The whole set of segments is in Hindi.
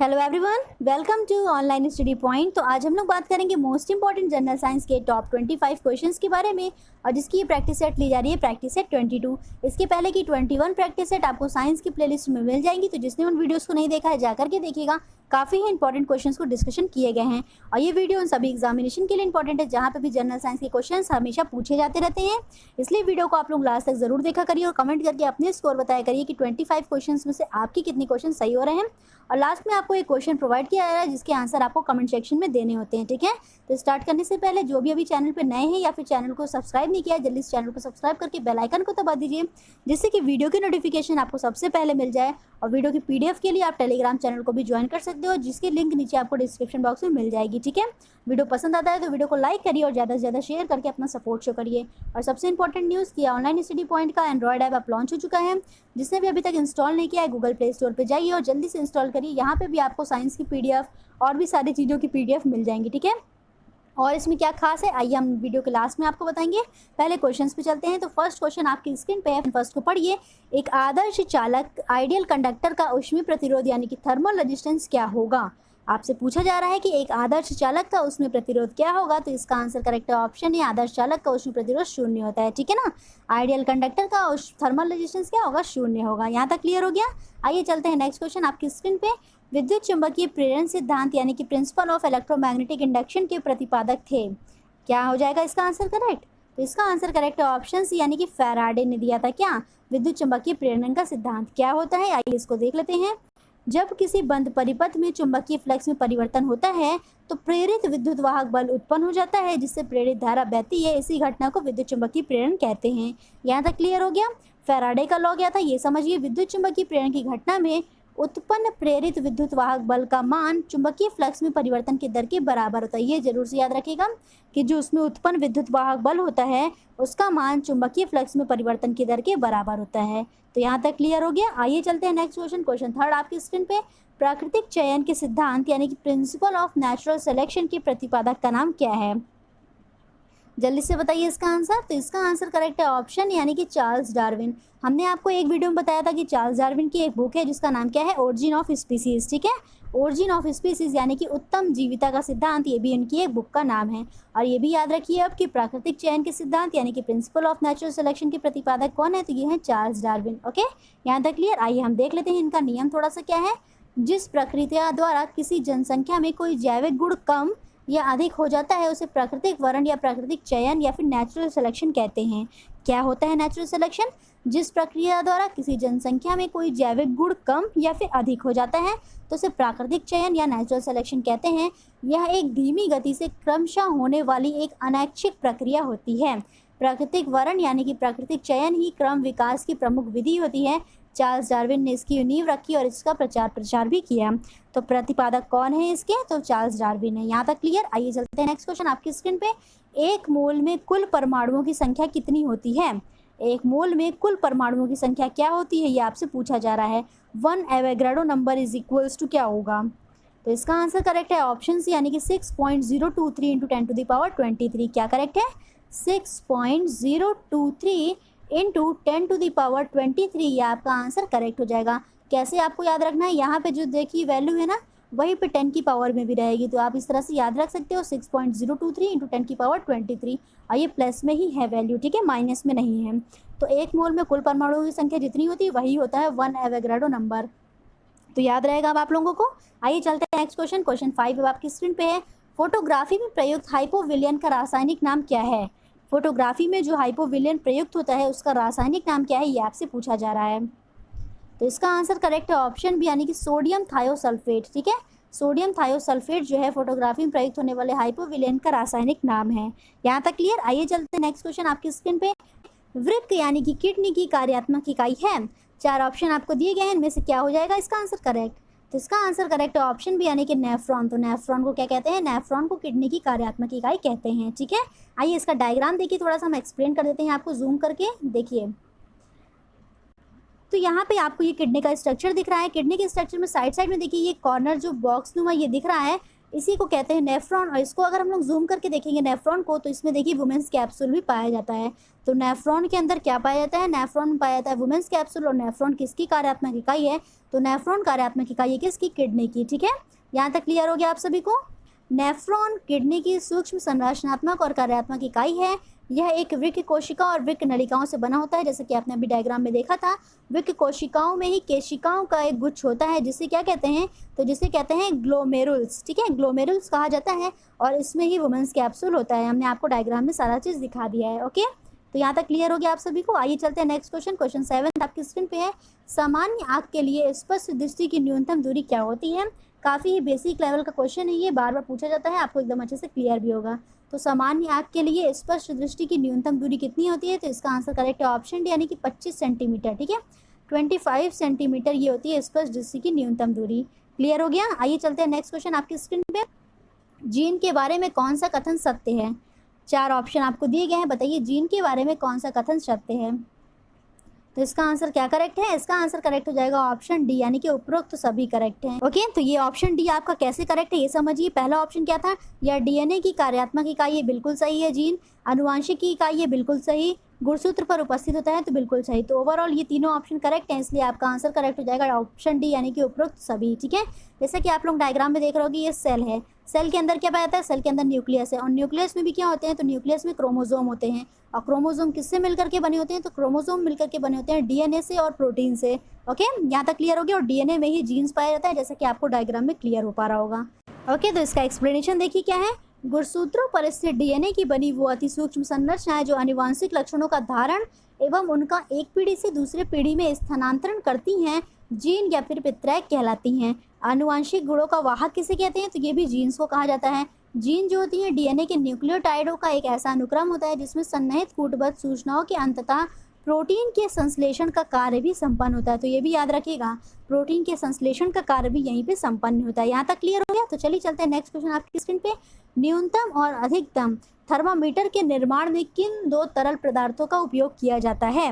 Hello everyone, welcome to online study point. तो आज हम लोग बात करेंगे मोस्ट इंपॉर्टेंट जनरल साइंस के टॉप 25 क्वेश्चंस के बारे में, और जिसकी ये प्रैक्टिस सेट ली जा रही है प्रैक्टिस सेट 22। इसके पहले की 21 प्रैक्टिस सेट आपको साइंस की प्लेलिस्ट में मिल जाएंगी, तो जिसने उन वीडियोस को नहीं देखा है जाकर के देखिएगा। काफ़ी ही इंपॉर्टेंट क्वेश्चंस को डिस्कशन किए गए हैं, और ये वीडियो उन सभी एग्जामिनेशन के लिए इंपॉर्टेंट है जहाँ पे भी जनरल साइंस के क्वेश्चंस हमेशा पूछे जाते रहते हैं। इसलिए वीडियो को आप लोग लास्ट तक जरूर देखा करिए और कमेंट करके अपने स्कोर बताया करिए कि 25 क्वेश्चंस में से आपके कितने क्वेश्चन सही हो रहे हैं। और लास्ट में आपको एक क्वेश्चन प्रोवाइड किया जा रहा है जिसके आंसर आपको कमेंट सेक्शन में देने होते हैं, ठीक है। तो स्टार्ट करने से पहले जो भी अभी चैनल पे नए हैं या फिर चैनल को सब्सक्राइब नहीं किया है, जल्दी इस चैनल को सब्सक्राइब करके बेल आइकन को दबा दीजिए, जिससे कि वीडियो की नोटिफिकेशन आपको सबसे पहले मिल जाए। और वीडियो की पीडीएफ के लिए आप टेलीग्राम चैनल को भी ज्वाइन कर सकते हो, जिसकी लिंक नीचे आपको डिस्क्रिप्शन बॉक्स में मिल जाएगी, ठीक है। वीडियो पसंद आता है तो वीडियो को लाइक करिए और ज़्यादा से ज़्यादा शेयर करके अपना सपोर्ट शो करिए। और सबसे इंपॉर्टेंट न्यूज़ कि ऑनलाइन स्टडी पॉइंट का एंड्रॉयड ऐप लॉन्च हो चुका है। जिसने भी अभी तक इंस्टॉल नहीं किया है, गूगल प्ले स्टोर पर जाइए और जल्दी से इंस्टॉल करिए। यहाँ पे भी आपको साइंस की पीडीएफ और भी सारी चीज़ों की पीडीएफ मिल जाएंगी, ठीक है। और इसमें क्या खास है, आइए हम वीडियो के लास्ट में आपको बताएंगे। पहले क्वेश्चंस पे चलते हैं। तो फर्स्ट क्वेश्चन आपकी स्क्रीन पे है, फर्स्ट को पढ़िए। एक आदर्श चालक आइडियल कंडक्टर का ऊष्मीय प्रतिरोध यानी कि थर्मल रेजिस्टेंस क्या होगा। आपसे पूछा जा रहा है कि एक आदर्श चालक का ऊष्मीय प्रतिरोध क्या होगा। तो इसका आंसर करेक्ट ऑप्शन है, आदर्श चालक का ऊष्मीय प्रतिरोध 0 होता है, ठीक है ना। आइडियल कंडक्टर का थर्मल रेजिस्टेंस क्या होगा, 0 होगा। यहाँ तक क्लियर हो गया। आइए चलते हैं नेक्स्ट क्वेश्चन आपकी स्क्रीन पे। विद्युत चुंबकीय प्रेरण सिद्धांत यानी कि प्रिंसिपल ऑफ इलेक्ट्रोमैग्नेटिक इंडक्शन के प्रतिपादक थे। क्या हो जाएगा इसका आंसर करेक्ट। तो इसका आंसर करेक्ट है ऑप्शन सी यानी कि फैराडे ने दिया था। क्या विद्युत चुंबकीय प्रेरण का सिद्धांत क्या होता है, आइए इसको देख लेते हैं। जब किसी बंद परिपथ में चुंबकीय फ्लक्स में परिवर्तन होता है तो प्रेरित विद्युत वाहक बल उत्पन्न हो जाता है, जिससे प्रेरित धारा बहती है। इसी घटना को विद्युत चुंबकीय प्रेरण कहते हैं। यहाँ तक क्लियर हो गया। फैराडे का लॉ क्या था ये समझिए। विद्युत चुंबकीय प्रेरण की घटना में उत्पन्न प्रेरित विद्युत वाहक बल का मान चुंबकीय फ्लक्स में परिवर्तन की दर के बराबर होता है। ये जरूर से याद रखिएगा कि जो उसमें उत्पन्न विद्युत वाहक बल होता है उसका मान चुंबकीय फ्लक्स में परिवर्तन की दर के बराबर होता है। तो यहाँ तक क्लियर हो गया। आइए चलते हैं नेक्स्ट क्वेश्चन, क्वेश्चन थर्ड आपकी स्क्रीन पे। प्राकृतिक चयन के सिद्धांत यानी कि प्रिंसिपल ऑफ नेचुरल सिलेक्शन के प्रतिपादक का नाम क्या है, जल्दी से बताइए इसका आंसर। तो इसका आंसर करेक्ट है ऑप्शन यानी कि चार्ल्स डार्विन। हमने आपको एक वीडियो में बताया था कि चार्ल्स डार्विन की एक बुक है जिसका नाम क्या है, ओरिजिन ऑफ स्पीसीज, ठीक है। ओरिजिन ऑफ स्पीसीज यानी कि उत्तम जीविता का सिद्धांत, ये भी इनकी एक बुक का नाम है। और ये भी याद रखिए अब कि प्राकृतिक चयन के सिद्धांत यानी कि प्रिंसिपल ऑफ नेचुरल सिलेक्शन के प्रतिपादक कौन है, तो ये है चार्ल्स डार्विन। ओके, यहाँ तक क्लियर। आइए हम देख लेते हैं इनका नियम थोड़ा सा क्या है। जिस प्रक्रिया द्वारा किसी जनसंख्या में कोई जैविक गुण कम या अधिक हो जाता है उसे प्राकृतिक वर्ण या प्राकृतिक चयन या फिर नेचुरल सिलेक्शन कहते हैं। क्या होता है नेचुरल सिलेक्शन। जिस प्रक्रिया द्वारा किसी जनसंख्या में कोई जैविक गुण कम या फिर अधिक हो जाता है तो उसे प्राकृतिक चयन या नेचुरल सिलेक्शन कहते हैं। यह एक धीमी गति से क्रमशः होने वाली एक अनैच्छिक प्रक्रिया होती है। प्राकृतिक वर्ण यानी कि प्राकृतिक चयन ही क्रम विकास की प्रमुख विधि होती है। चार्ल्स डार्विन ने इसकी नींव रखी और इसका प्रचार प्रसार भी किया। तो प्रतिपादक कौन है इसके, तो चार्ल्स डार्विन है। यहाँ तक क्लियर। आइए चलते हैं नेक्स्ट क्वेश्चन आपकी स्क्रीन पे। एक मोल में कुल परमाणुओं की संख्या कितनी होती है। एक मोल में कुल परमाणुओं की संख्या क्या होती है ये आपसे पूछा जा रहा है। 1 Avogadro number is equals to क्या होगा। तो इसका आंसर करेक्ट है ऑप्शन सी यानी कि 6.023 × 10⁻23। क्या करेक्ट है, 6.023 × 10⁻23। ये आपका आंसर करेक्ट हो जाएगा। कैसे आपको याद रखना है, यहाँ पे जो देखिए वैल्यू है ना वहीं पे 10 की पावर में भी रहेगी, तो आप इस तरह से याद रख सकते हो 6.023 × 10⁻23। और ये प्लस में ही है वैल्यू, ठीक है, माइनस में नहीं है। तो एक मोल में कुल परमाणुओं की संख्या जितनी होती है वही होता है 1 एवोगैड्रो नंबर। तो याद रहेगा अब आप लोगों को। आइए चलते हैं नेक्स्ट क्वेश्चन, क्वेश्चन 5 अब आपकी स्क्रीन पे है। फोटोग्राफी में प्रयुक्त हाइपोविलियन का रासायनिक नाम क्या है। फोटोग्राफी में जो हाइपोविलियन प्रयुक्त होता है उसका रासायनिक नाम क्या है ये आपसे पूछा जा रहा है। तो इसका आंसर करेक्ट है ऑप्शन बी यानी कि सोडियम थायोसल्फेट, ठीक है। सोडियम थायोसल्फेट जो है फोटोग्राफी में प्रयुक्त होने वाले हाइपोविलियन का रासायनिक नाम है। यहाँ तक क्लियर। आइए चलते हैं नेक्स्ट क्वेश्चन आपकी स्क्रीन पे। वृक्क यानी कि किडनी की कार्यात्मक इकाई है। 4 ऑप्शन आपको दिए गए हैं, इनमें से क्या हो जाएगा इसका आंसर करेक्ट। तो इसका आंसर करेक्ट है ऑप्शन बी यानी कि नेफ्रॉन। तो नेफ्रॉन को क्या कहते हैं, नेफ्रॉन को किडनी की कार्यात्मक इकाई कहते हैं, ठीक है। आइए इसका डायग्राम देखिए, थोड़ा सा हम एक्सप्लेन कर देते हैं आपको, जूम करके देखिए। तो यहाँ पे आपको ये किडनी का स्ट्रक्चर दिख रहा है। किडनी के स्ट्रक्चर में साइड साइड में देखिए ये कॉर्नर जो बॉक्स नुमा ये दिख रहा है, इसी को कहते हैं नेफ्रॉन। और इसको अगर हम लोग जूम करके देखेंगे नेफ्रॉन को, तो इसमें देखिए वुमेन्स कैप्सूल भी पाया जाता है। तो नेफ्रॉन के अंदर क्या पाया जाता है? नेफ्रॉन में पाया जाता है वुमेन्स कैप्सूल। और नेफ्रॉन किसकी कार्यात्मक इकाई है? तो नेफ्रॉन कार्यात्मक इकाई है किसकी? किडनी की। ठीक है, यहाँ तक क्लियर हो गया आप सभी को? नेफ्रॉन किडनी की सूक्ष्म संरचनात्मक और कार्यात्मक इकाई है। यह एक वृक्क कोशिका और वृक्क नलिकाओं से बना होता है, जैसे कि आपने अभी डायग्राम में देखा था। वृक्क कोशिकाओं में ही केशिकाओं का एक गुच्छ होता है, जिसे क्या कहते हैं? तो जिसे कहते हैं ग्लोमेरुल्स। ठीक है, ग्लोमेरुल्स कहा जाता है। और इसमें ही वुमेन्स कैप्सूल होता है। हमने आपको डायग्राम में सारा चीज़ दिखा दिया है। ओके, तो यहाँ तक क्लियर हो गया आप सभी को? आइए चलते हैं नेक्स्ट क्वेश्चन। क्वेश्चन 7 आपकी स्क्रीन पे है। सामान्य आँख के लिए स्पष्ट दृष्टि की न्यूनतम दूरी क्या होती है? काफ़ी ही बेसिक लेवल का क्वेश्चन है, ये बार बार पूछा जाता है, आपको एकदम अच्छे से क्लियर भी होगा। तो सामान्य आँख के लिए स्पष्ट दृष्टि की न्यूनतम दूरी कितनी होती है? तो इसका आंसर करेक्ट है ऑप्शन डी, यानी कि 25 सेंटीमीटर। ठीक है, 25 सेंटीमीटर ये होती है स्पष्ट दृष्टि की न्यूनतम दूरी। क्लियर हो गया? आइए चलते हैं नेक्स्ट क्वेश्चन आपकी स्क्रीन पे। जीन के बारे में कौन सा कथन सत्य है? 4 ऑप्शन आपको दिए गए हैं, बताइए जीन के बारे में कौन सा कथन सत्य है? तो इसका आंसर क्या करेक्ट है? इसका आंसर करेक्ट हो जाएगा ऑप्शन डी, यानी कि उपरोक्त तो सभी करेक्ट हैं। ओके, तो ये ऑप्शन डी आपका कैसे करेक्ट है ये समझिए। पहला ऑप्शन क्या था? यह डीएनए की कार्यात्मक इकाई है, बिल्कुल सही है। जीन आनुवांशिक इकाई है, बिल्कुल सही। गुणसूत्र पर उपस्थित होता है, तो बिल्कुल सही। तो ओवरऑल ये तीनों ऑप्शन करेक्ट हैं, इसलिए आपका आंसर करेक्ट हो जाएगा ऑप्शन डी, यानी कि उपरोक्त सभी। ठीक है, जैसा कि आप लोग डायग्राम में देख रहे हो कि ये सेल है। सेल के अंदर क्या पाया जाता है? सेल के अंदर न्यूक्लियस है। और न्यूक्लियस में भी क्या होते हैं? तो न्यूक्लियस में क्रोमोसोम होते हैं। और क्रोमोसोम किससे मिलकर के बने होते हैं? तो क्रोमोसोम मिलकर के बने होते हैं डीएनए से और प्रोटीन से। ओके, यहाँ तक क्लियर हो गया? और डीएनए में ही जीन्स पाया जाता है, जैसा कि आपको डायग्राम में क्लियर हो पा रहा होगा। ओके, तो इसका एक्सप्लेनेशन देखिए क्या है। गुणसूत्रों पर स्थित डीएनए की बनी वो अति सूक्ष्म संरचनाएं जो आनुवांशिक लक्षणों का धारण एवं उनका एक पीढ़ी से दूसरे पीढ़ी में स्थानांतरण करती हैं, जीन या फिर पितरैक कहलाती हैं। आनुवांशिक गुणों का वाहक किसे कहते हैं? तो ये भी जीन्स को कहा जाता है। जीन जो होती है डीएनए के न्यूक्लियोटाइडों का एक ऐसा अनुक्रम होता है जिसमें सन्निहित कूटबद्ध सूचनाओं के अंततः प्रोटीन के संश्लेषण का कार्य भी संपन्न होता है। तो ये भी याद रखिएगा, प्रोटीन के संश्लेषण का कार्य भी यहीं पे संपन्न होता है। यहाँ तक क्लियर हो गया? तो चलिए चलते हैं नेक्स्ट क्वेश्चन आपकी स्क्रीन पे। न्यूनतम और अधिकतम थर्मामीटर के निर्माण में किन 2 तरल पदार्थों का उपयोग किया जाता है?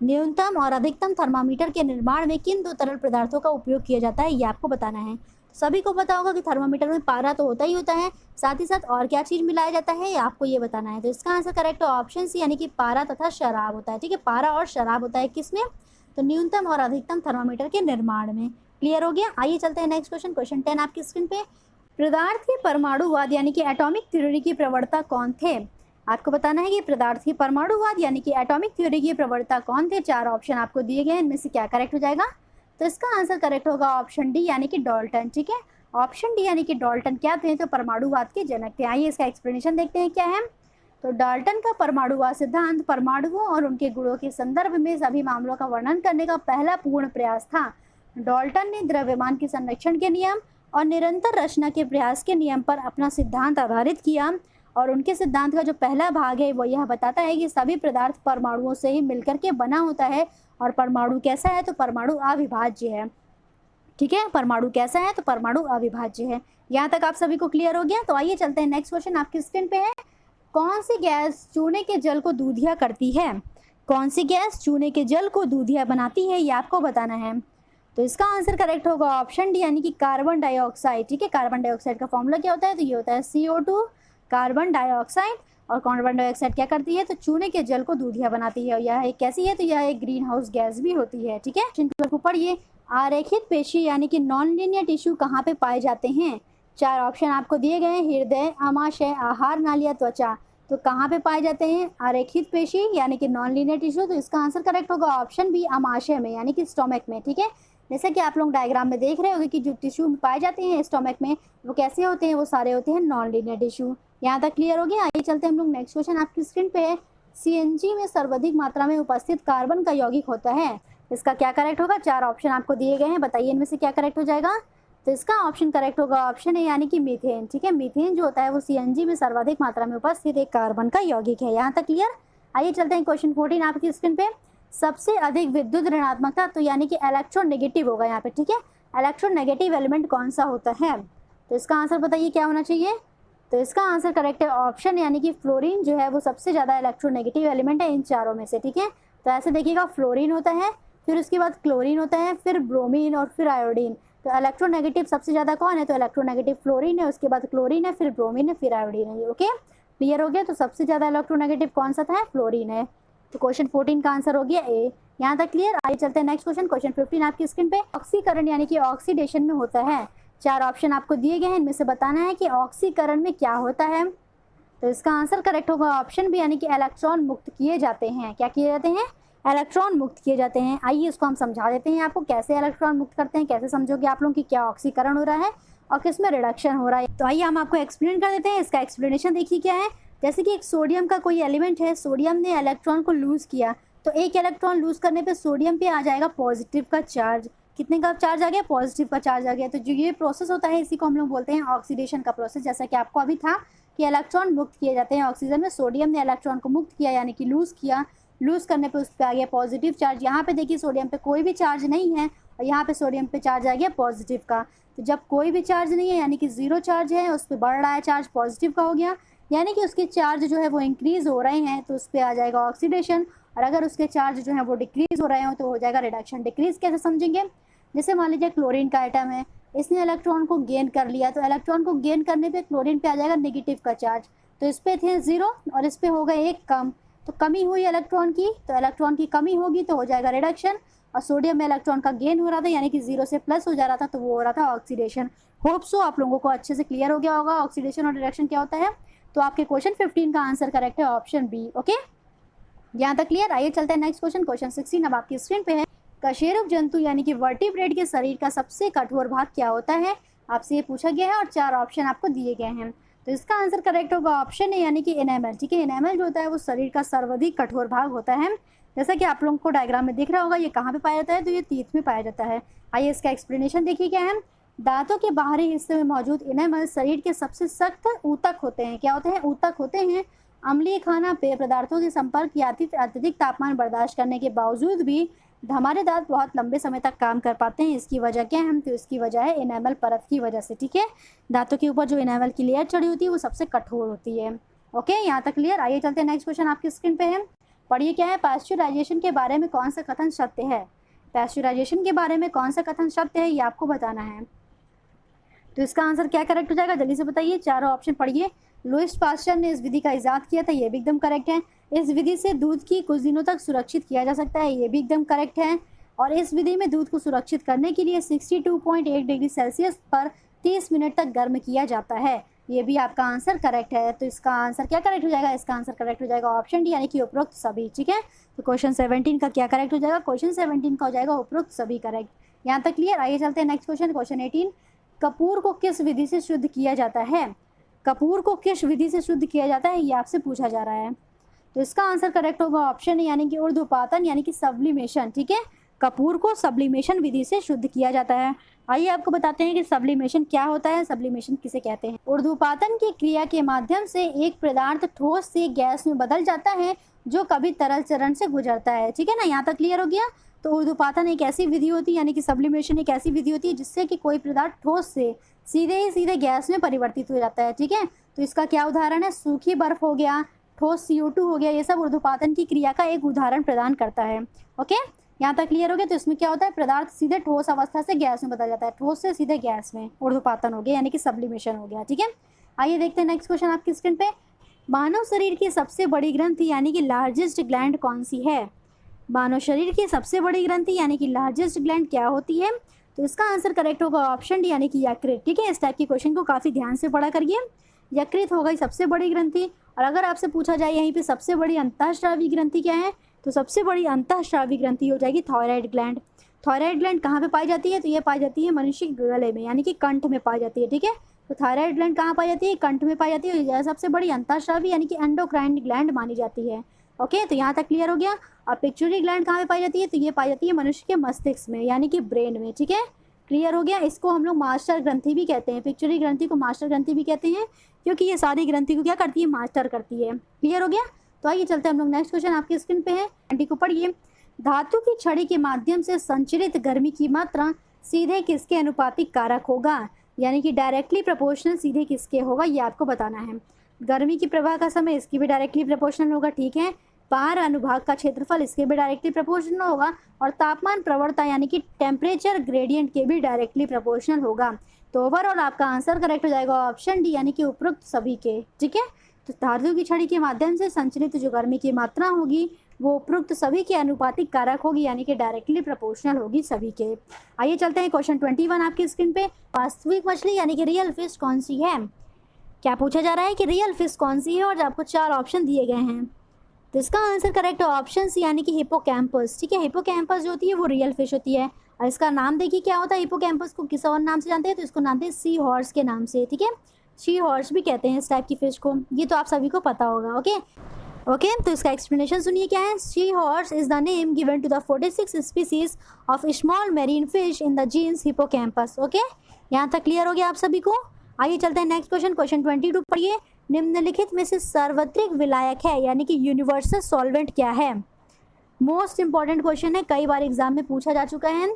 न्यूनतम और अधिकतम थर्मामीटर के निर्माण में किन 2 तरल पदार्थों का उपयोग किया जाता है, ये आपको बताना है। सभी को पता होगा कि थर्मामीटर में पारा तो होता ही होता है, साथ ही साथ और क्या चीज़ मिलाया जाता है, ये आपको ये बताना है। तो इसका आंसर करेक्ट है ऑप्शन सी, यानी कि पारा तथा शराब होता है। ठीक है, पारा और शराब होता है किसमें? तो न्यूनतम और अधिकतम थर्मामीटर के निर्माण में। क्लियर हो गया? आइए चलते हैं नेक्स्ट क्वेश्चन। क्वेश्चन 10 आपकी स्क्रीन पे। पदार्थीय परमाणुवाद यानी कि एटॉमिक थ्योरी की प्रवक्ता कौन थे? आपको बताना है कि पदार्थीय परमाणुवाद यानी कि एटॉमिक थ्योरी के प्रवक्ता कौन थे। 4 ऑप्शन आपको दिए गए हैं, इनमें से क्या करेक्ट हो जाएगा? तो इसका आंसर करेक्ट होगा ऑप्शन डी, यानी कि डाल्टन। ठीक है, ऑप्शन डी यानी कि डाल्टन क्या थे? तो परमाणुवाद के जनक थे। आइए इसका एक्सप्लेनेशन देखते हैं क्या है। तो डाल्टन का परमाणुवाद सिद्धांत परमाणुओं और उनके गुणों के संदर्भ में सभी मामलों का वर्णन करने का पहला पूर्ण प्रयास था। डाल्टन ने द्रव्यमान के संरक्षण के नियम और निरंतर रचना के प्रयास के नियम पर अपना सिद्धांत आधारित किया। और उनके सिद्धांत का जो पहला भाग है वो यह बताता है कि सभी पदार्थ परमाणुओं से ही मिलकर के बना होता है। और परमाणु कैसा है? तो परमाणु अविभाज्य है। ठीक है, परमाणु कैसा है? तो परमाणु अविभाज्य है। यहाँ तक आप सभी को क्लियर हो गया? तो आइए चलते हैं नेक्स्ट क्वेश्चन आपकी स्क्रीन पे है। कौन सी गैस चूने के जल को दूधिया करती है? कौन सी गैस चूने के जल को दूधिया बनाती है, ये आपको बताना है। तो इसका आंसर करेक्ट होगा ऑप्शन डी, यानी कि कार्बन डाइऑक्साइड। ठीक है, कार्बन डाइऑक्साइड का फॉर्मूला क्या होता है? तो ये होता है CO2, कार्बन डाइऑक्साइड। और कार्बन डाइऑक्साइड क्या करती है? तो चूने के जल को दूधिया बनाती है। और यह एक कैसी है? तो यह एक ग्रीन हाउस गैस भी होती है। ठीक है, को पढ़िए। आरेखित पेशी यानी कि नॉन लीनियर टिश्यू कहाँ पे पाए जाते हैं? 4 ऑप्शन आपको दिए गए हैं, हृदय, आमाशय, आहार नाली या त्वचा। तो कहाँ पे पाए जाते हैं आरेखित पेशी यानी कि नॉन लीनियर टिश्यू? तो इसका आंसर करेक्ट होगा ऑप्शन बी, आमाशय में, यानी कि स्टोमक में। ठीक है, जैसे कि आप लोग डायग्राम में देख रहे होंगे कि जो टिश्यू पाए जाते हैं स्टोमक में, वो कैसे होते हैं? वो सारे होते हैं नॉन लीनियर टिश्यू। यहाँ तक क्लियर हो गया? आइए चलते हैं हम लोग नेक्स्ट क्वेश्चन आपकी स्क्रीन पे है। CNG में सर्वाधिक मात्रा में उपस्थित कार्बन का यौगिक होता है। इसका क्या करेक्ट होगा? 4 ऑप्शन आपको दिए गए हैं, बताइए इनमें से क्या करेक्ट हो जाएगा? तो इसका ऑप्शन करेक्ट होगा ऑप्शन है, यानी कि मीथेन। ठीक है, मीथेन जो होता है वो CNG में सर्वाधिक मात्रा में उपस्थित एक कार्बन का यौगिक है। यहाँ तक क्लियर? आइए चलते हैं क्वेश्चन 14 आपकी स्क्रीन पे। सबसे अधिक विद्युत ऋणात्मकता, तो यानी कि इलेक्ट्रोनेगेटिव होगा यहाँ पे। ठीक है, इलेक्ट्रोनेगेटिव एलिमेंट कौन सा होता है? तो इसका आंसर बताइए क्या होना चाहिए? तो इसका आंसर करेक्ट है ऑप्शन, यानी कि फ्लोरीन जो है वो सबसे ज़्यादा इलेक्ट्रोनेगेटिव एलिमेंट है इन चारों में से। ठीक है, तो ऐसे देखिएगा, फ्लोरीन होता है, फिर उसके बाद क्लोरीन होता है, फिर ब्रोमीन और फिर आयोडीन। तो इलेक्ट्रोनेगेटिव सबसे ज़्यादा कौन है, तो इलेक्ट्रोनेगेटिव फ्लोरीन है, उसके बाद क्लोरीन है, फिर ब्रोमीन है, फिर आयोडीन है। ओके, क्लियर हो गया। तो सबसे ज़्यादा इलेक्ट्रोनेगेटिव कौन सा था, फ्लोरीन है। तो क्वेश्चन 14 का आंसर हो गया ए। यहाँ तक क्लियर। आइए चलते हैं नेक्स्ट क्वेश्चन। क्वेश्चन 15 आपकी स्क्रीन पे। ऑक्सीकरण यानी कि ऑक्सीडेशन में होता है। 4 ऑप्शन आपको दिए गए हैं, इनमें से बताना है कि ऑक्सीकरण में क्या होता है। तो इसका आंसर करेक्ट होगा ऑप्शन बी, यानी कि इलेक्ट्रॉन मुक्त किए जाते हैं। क्या किए जाते हैं, इलेक्ट्रॉन मुक्त किए जाते हैं। आइए इसको हम समझा देते हैं आपको, कैसे इलेक्ट्रॉन मुक्त करते हैं, कैसे समझोगे आप लोग कि क्या ऑक्सीकरण हो रहा है और किसमें रिडक्शन हो रहा है। तो आइए हम आपको एक्सप्लेन कर देते हैं। इसका एक्सप्लेनेशन देखिए क्या है। जैसे कि एक सोडियम का कोई एलिमेंट है, सोडियम ने इलेक्ट्रॉन को लूज किया, तो एक इलेक्ट्रॉन लूज करने पे सोडियम पे आ जाएगा पॉजिटिव का चार्ज। कितने का चार्ज आ गया, पॉजिटिव का चार्ज आ गया। तो जो ये प्रोसेस होता है इसी को हम लोग बोलते हैं ऑक्सीडेशन का प्रोसेस। जैसा कि आपको अभी था कि इलेक्ट्रॉन मुक्त किए जाते हैं ऑक्सीजन में, सोडियम ने इलेक्ट्रॉन को मुक्त किया यानी कि लूज किया, लूज करने पे उस पर आ गया पॉजिटिव चार्ज। यहाँ पे देखिए सोडियम पे कोई भी चार्ज नहीं है और यहाँ पे सोडियम पे चार्ज आ गया पॉजिटिव का। तो जब कोई भी चार्ज नहीं है यानी कि जीरो चार्ज है, उस पर बढ़ रहा है चार्ज, पॉजिटिव का हो गया, यानी कि उसके चार्ज जो है वो इंक्रीज हो रहे हैं, तो उस पर आ जाएगा ऑक्सीडेशन। और अगर उसके चार्ज जो है वो डिक्रीज हो रहे हो तो हो जाएगा रिडक्शन। डिक्रीज कैसे समझेंगे, जैसे मान लीजिए क्लोरीन का आइटम है, इसने इलेक्ट्रॉन को गेन कर लिया, तो इलेक्ट्रॉन को गेन करने पे क्लोरीन पे आ जाएगा नेगेटिव का चार्ज, तो इस पे थे 0 और इस पे हो गए 1 कम, तो कमी हुई इलेक्ट्रॉन की, तो इलेक्ट्रॉन की कमी होगी तो हो जाएगा रिडक्शन। और सोडियम में इलेक्ट्रॉन का गेन हो रहा था यानी कि 0 से प्लस हो जा रहा था, तो वो हो रहा था ऑक्सीडेशन। होप सो आप लोगों को अच्छे से क्लियर हो गया होगा ऑक्सीडेशन और रिडक्शन क्या होता है। तो आपके क्वेश्चन 15 का आंसर करेक्ट है ऑप्शन बी। ओके, यहाँ तक क्लियर। आइए चलते हैं नेक्स्ट क्वेश्चन। क्वेश्चन 16 अब आपकी स्क्रीन पे है। कशेरुक जंतु यानी कि वर्टिब्रेट के शरीर का सबसे कठोर भाग क्या होता है, आपसे ये पूछा गया है और 4 ऑप्शन आपको दिए गए हैं। तो इसका आंसर करेक्ट होगा ऑप्शन है, यानी कि एनामल। ठीक है, एनामल जो होता है वो शरीर का सर्वाधिक कठोर भाग होता है। जैसा कि आप लोगों को डायग्राम में दिख रहा होगा, ये कहाँ पे पाया जाता है, तो ये तीत में पाया जाता है। आइए इसका एक्सप्लेनेशन देखिए क्या है। दांतों के बाहरी हिस्से में मौजूद एनामल शरीर के सबसे सख्त ऊतक होते हैं। क्या होते हैं, ऊतक होते हैं। अम्लीय खाना, पेय पदार्थों के संपर्क या अत्यधिक तापमान बर्दाश्त करने के बावजूद भी हमारे दांत बहुत लंबे समय तक काम कर पाते हैं। इसकी वजह क्या है, तो इसकी वजह है एनामल परत की वजह से। ठीक है, दांतों के ऊपर जो एनामल की लेयर चढ़ी होती है वो सबसे कठोर होती है। ओके, यहाँ तक क्लियर। आइए चलते हैं नेक्स्ट क्वेश्चन आपकी स्क्रीन पे है। पढ़िए क्या है। पाश्चराइजेशन के बारे में कौन सा कथन सत्य है। पाश्चराइजेशन के बारे में कौन सा कथन सत्य है, ये आपको बताना है। तो इसका आंसर क्या करेक्ट हो जाएगा, जल्दी से बताइए। चारों ऑप्शन पढ़िए। लुईस पास्चर ने इस विधि का इजाद किया था, ये भी एकदम करेक्ट है। इस विधि से दूध की कुछ दिनों तक सुरक्षित किया जा सकता है, ये भी एकदम करेक्ट है। और इस विधि में दूध को सुरक्षित करने के लिए 62.8 डिग्री सेल्सियस पर 30 मिनट तक गर्म किया जाता है, ये भी आपका आंसर करेक्ट है। तो इसका आंसर क्या करेक्ट हो जाएगा, इसका आंसर करेक्ट हो जाएगा ऑप्शन डी, यानी कि उपरोक्त सभी। ठीक है, तो क्वेश्चन 17 का क्या करेक्ट हो जाएगा, क्वेश्चन 17 का हो जाएगा उपरोक्त सभी करेक्ट। यहाँ तक क्लियर। आइए चलते हैं नेक्स्ट क्वेश्चन। क्वेश्चन 18, कपूर को किस विधि से शुद्ध किया जाता है। कपूर को किस विधि से शुद्ध किया जाता है, ये आपसे पूछा जा रहा है। तो इसका आंसर करेक्ट होगा ऑप्शन है, यानी कि ऊर्ध्वपातन यानी कि सब्लिमेशन। ठीक है, कपूर को सब्लिमेशन विधि से शुद्ध किया जाता है। आइए आपको बताते हैं कि सब्लिमेशन क्या होता है, सब्लिमेशन किसे कहते हैं। ऊर्ध्वपातन की क्रिया के माध्यम से एक पदार्थ ठोस से गैस में बदल जाता है जो कभी तरल चरण से गुजरता है। ठीक है ना, यहाँ तक क्लियर हो गया। तो ऊर्ध्वपातन एक ऐसी विधि होती है, यानी कि सब्लिमेशन एक ऐसी विधि होती है जिससे कि कोई पदार्थ ठोस से सीधे गैस में परिवर्तित हो जाता है। ठीक है, तो इसका क्या उदाहरण है, सूखी बर्फ हो गया, ठोस CO2 हो गया, ये सब ऊर्ध्वपातन की क्रिया का एक उदाहरण प्रदान करता है। ओके, यहाँ तक क्लियर हो गया। तो इसमें क्या होता है, पदार्थ सीधे ठोस अवस्था से गैस में बदल जाता है, ठोस से सीधे गैस में, ऊर्ध्वपातन हो गया यानी कि सब्लिमेशन हो गया। ठीक है, आइए देखते हैं नेक्स्ट क्वेश्चन आपकी स्क्रीन पे। मानव शरीर की सबसे बड़ी ग्रंथि यानी कि लार्जेस्ट ग्लैंड कौन सी है। मानव शरीर की सबसे बड़ी ग्रंथि यानी कि लार्जेस्ट ग्लैंड क्या होती है। तो इसका आंसर करेक्ट होगा ऑप्शन डी, यानी कि यकृत। ठीक है, इस टाइप की क्वेश्चन को काफ़ी ध्यान से पढ़ा करिए। यकृत हो गई सबसे बड़ी ग्रंथि। और अगर आपसे पूछा जाए यहीं पे सबसे बड़ी अंतःस्रावी ग्रंथि क्या है, तो सबसे बड़ी अंतःस्रावी ग्रंथि हो जाएगी थायराइड ग्लैंड। थायराइड ग्लैंड कहाँ पे पाई जाती है, तो ये पाई जाती है मनुष्य के गले में यानी कि कंठ में पाई जाती है। ठीक है, तो थायराइड ग्लैंड कहाँ पाई जाती है, कंठ में पाई जाती है। यह सबसे बड़ी अंतःस्रावी यानी कि एंडोक्राइन ग्लैंड मानी जाती है। ओके, तो यहाँ तक क्लियर हो गया। और पिट्यूटरी ग्लैंड कहाँ पे पाई जाती है, तो ये पाई जाती है मनुष्य के मस्तिष्क में यानी कि ब्रेन में। ठीक है, क्लियर हो गया। इसको हम लोग मास्टर ग्रंथि भी कहते हैं, पिट्यूटरी ग्रंथि को मास्टर ग्रंथि भी कहते हैं, क्योंकि ये सारी ग्रंथि को क्या करती है, मास्टर करती है। क्लियर हो गया। तो आइए चलते हैं हम लोग नेक्स्ट क्वेश्चन आपकी स्क्रीन पे है, आंटी को पढ़िए। धातु की छड़ी के माध्यम से संचरित गर्मी की मात्रा सीधे किसके अनुपातिक कारक होगा, यानी कि डायरेक्टली प्रोपोर्शनल सीधे किसके होगा, ये आपको बताना है। गर्मी की प्रवाह का समय इसकी भी डायरेक्टली प्रोपोर्शनल होगा। ठीक है, पार अनुभाग का क्षेत्रफल इसके भी डायरेक्टली प्रोपोर्शनल होगा, और तापमान प्रवणता यानी कि टेम्परेचर ग्रेडियंट के भी डायरेक्टली प्रोपोर्शनल होगा। तो ओवरऑल आपका आंसर करेक्ट हो जाएगा ऑप्शन डी यानी कि उपरोक्त सभी के। ठीक है, तो धातु की छड़ी के माध्यम से संचलित जो गर्मी की मात्रा होगी वो उपरोक्त सभी के अनुपातिक कारक होगी यानी कि डायरेक्टली प्रोपोर्शनल होगी सभी के। आइए चलते हैं क्वेश्चन 21 आपकी स्क्रीन पे। वास्तविक मछली यानी कि रियल फिश कौन सी है? क्या पूछा जा रहा है कि रियल फिश कौन सी है, और आपको 4 ऑप्शन दिए गए हैं। तो इसका आंसर करेक्ट है ऑप्शन सी यानी कि हिप्पोकैम्पस। ठीक है, हिप्पोकैम्पस जो होती है वो रियल फिश होती है, और इसका नाम देखिए क्या होता है। हिप्पोकैम्पस को किस और नाम से जानते हैं? तो इसको जानते हैं सी हॉर्स के नाम से। ठीक है, सी हॉर्स भी कहते हैं इस टाइप की फिश को, ये तो आप सभी को पता होगा। ओके, तो इसका एक्सप्लेनेशन सुनिए क्या है। Sea horse is the name given to the 46 species of small marine fish in the genus hippocampus. Okay, यहाँ तक क्लियर हो गया आप सभी को। आइए चलते हैं नेक्स्ट क्वेश्चन, क्वेश्चन 22 पढ़िए। निम्नलिखित में से सार्वत्रिक विलायक है यानी कि यूनिवर्सल सॉल्वेंट क्या है? मोस्ट इंपॉर्टेंट क्वेश्चन है, कई बार एग्जाम में पूछा जा चुका है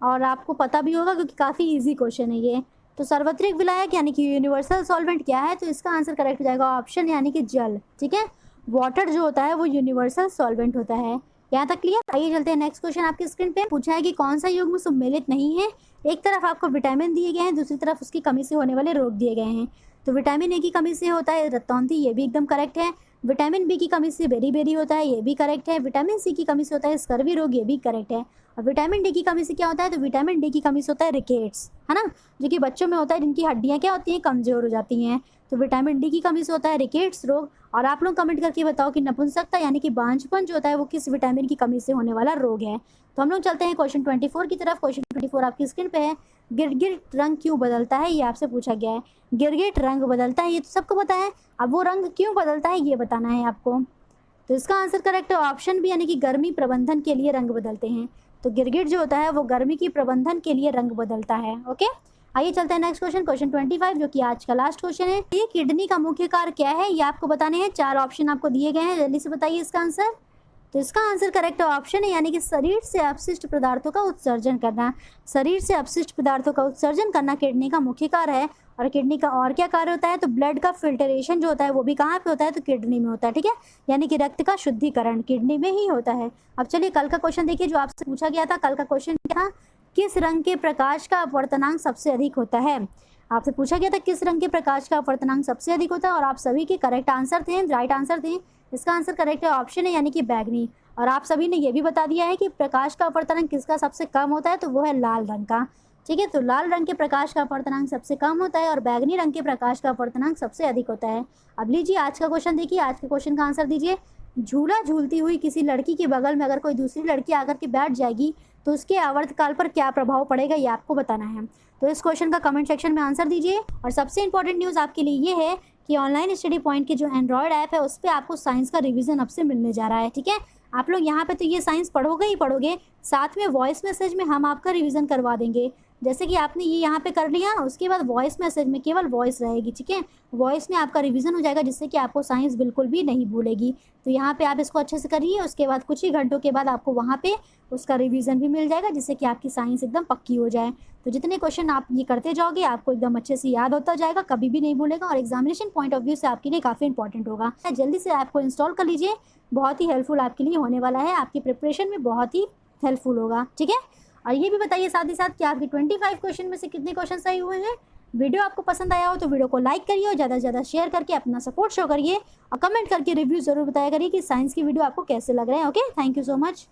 और आपको पता भी होगा क्योंकि काफ़ी इजी क्वेश्चन है ये। तो सार्वत्रिक विलायक यानी कि यूनिवर्सल सॉल्वेंट क्या है? तो इसका आंसर करेक्ट हो जाएगा ऑप्शन यानी कि जल। ठीक है, वाटर जो होता है वो यूनिवर्सल सॉल्वेंट होता है। यहाँ तक क्लियर? आइए चलते हैं नेक्स्ट क्वेश्चन आपकी स्क्रीन पे। पूछा है कि कौन सा युग्म सम्मिलित नहीं है? एक तरफ आपको विटामिन दिए गए हैं, दूसरी तरफ उसकी कमी से होने वाले रोग दिए गए हैं। तो विटामिन ए की कमी से होता है रक्तौंधी, ये भी एकदम करेक्ट है। विटामिन बी की कमी से बेरी होता है, ये भी करेक्ट है। विटामिन सी की कमी से होता है स्कर्वी रोग, ये भी करेक्ट है। और विटामिन डी की कमी से क्या होता है? तो विटामिन डी की कमी से होता है रिकेट्स, है ना, जो कि बच्चों में होता है जिनकी हड्डियाँ क्या होती हैं, कमज़ोर हो जाती हैं। तो विटामिन डी की कमी से होता है रिकेट्स रोग। और आप लोग कमेंट करके बताओ कि नपुंसकता यानी कि बांझपन जो होता है वो किस विटामिन की कमी से होने वाला रोग है। तो हम लोग चलते हैं क्वेश्चन 24 की तरफ। क्वेश्चन 24 आपकी स्क्रीन पे है। गिरगिट रंग क्यों बदलता है? ये आपसे पूछा गया है। गिरगिट रंग बदलता है ये तो सबको पता है, अब वो रंग क्यों बदलता है ये बताना है आपको। तो इसका आंसर करेक्ट है ऑप्शन बी यानी कि गर्मी प्रबंधन के लिए रंग बदलते हैं। तो गिरगिट जो होता है वो गर्मी की प्रबंधन के लिए रंग बदलता है। ओके, आइए चलते हैं नेक्स्ट क्वेश्चन, क्वेश्चन 25 जो कि आज का लास्ट क्वेश्चन है। ये किडनी का मुख्य कार्य क्या है? ये आपको बताने हैं। 4 ऑप्शन आपको दिए गए हैं, जल्दी से बताइए इसका आंसर। तो इसका आंसर करेक्ट ऑप्शन है यानी कि शरीर से अपशिष्ट पदार्थों का उत्सर्जन करना। शरीर से अपशिष्ट पदार्थों का उत्सर्जन करना किडनी का मुख्य कार्य है। और किडनी का और क्या कार्य होता है? तो ब्लड का फिल्टरेशन जो होता है वो भी कहाँ पे होता है? तो किडनी में होता है। ठीक है, यानी कि रक्त का शुद्धिकरण किडनी में ही होता है। अब चलिए कल का क्वेश्चन देखिए जो आपसे पूछा गया था। कल का क्वेश्चन क्या था? किस रंग के प्रकाश का अपवर्तनांक सबसे अधिक होता है? आपसे पूछा गया था किस रंग के प्रकाश का अपवर्तनांक सबसे अधिक होता है, और आप सभी के करेक्ट आंसर थे, राइट आंसर थे। इसका आंसर करेक्ट है ऑप्शन है यानी कि बैगनी। और आप सभी ने ये भी बता दिया है कि प्रकाश का अपवर्तनांक किसका सबसे कम होता है, तो वो है लाल रंग का। ठीक है, तो लाल रंग के प्रकाश का अपवर्तनांक सबसे कम होता है और बैगनी रंग के प्रकाश का अपवर्तनांक सबसे अधिक होता है। अब लीजिए आज का क्वेश्चन देखिए, आज के क्वेश्चन का आंसर दीजिए। झूला झूलती हुई किसी लड़की के बगल में अगर कोई दूसरी लड़की आकर के बैठ जाएगी तो उसके आवर्तकाल पर क्या प्रभाव पड़ेगा, ये आपको बताना है। तो इस क्वेश्चन का कमेंट सेक्शन में आंसर दीजिए। और सबसे इंपॉर्टेंट न्यूज़ आपके लिए ये है कि ऑनलाइन स्टडी पॉइंट की जो एंड्रॉयड ऐप है उस पर आपको साइंस का रिवीजन अब से मिलने जा रहा है। ठीक है, आप लोग यहाँ पे तो ये साइंस पढ़ोगे ही पढ़ोगे, साथ में वॉइस मैसेज में हम आपका रिवीजन करवा देंगे। जैसे कि आपने ये यहाँ पे कर लिया, उसके बाद वॉइस मैसेज में केवल वॉइस रहेगी। ठीक है, वॉइस में आपका रिवीजन हो जाएगा जिससे कि आपको साइंस बिल्कुल भी नहीं भूलेगी। तो यहाँ पे आप इसको अच्छे से करिए, उसके बाद कुछ ही घंटों के बाद आपको वहाँ पे उसका रिवीजन भी मिल जाएगा जिससे कि आपकी साइंस एकदम पक्की हो जाए। तो जितने क्वेश्चन आप ये करते जाओगे आपको एकदम अच्छे से याद होता जाएगा, कभी भी नहीं भूलेगा, और एग्जामिनेशन पॉइंट ऑफ व्यू से आपके लिए काफ़ी इंपॉर्टेंट होगा। जल्दी से ऐप को इंस्टॉल कर लीजिए, बहुत ही हेल्पफुल आपके लिए होने वाला है, आपकी प्रिपरेशन में बहुत ही हेल्पफुल होगा। ठीक है, और ये भी बताइए साथ ही साथ कि आपके 25 क्वेश्चन में से कितने क्वेश्चन सही हुए हैं। वीडियो आपको पसंद आया हो तो वीडियो को लाइक करिए और ज़्यादा से ज़्यादा शेयर करके अपना सपोर्ट शो करिए, और कमेंट करके रिव्यू ज़रूर बताया करिए कि साइंस की वीडियो आपको कैसे लग रहे हैं। Okay, thank you so much.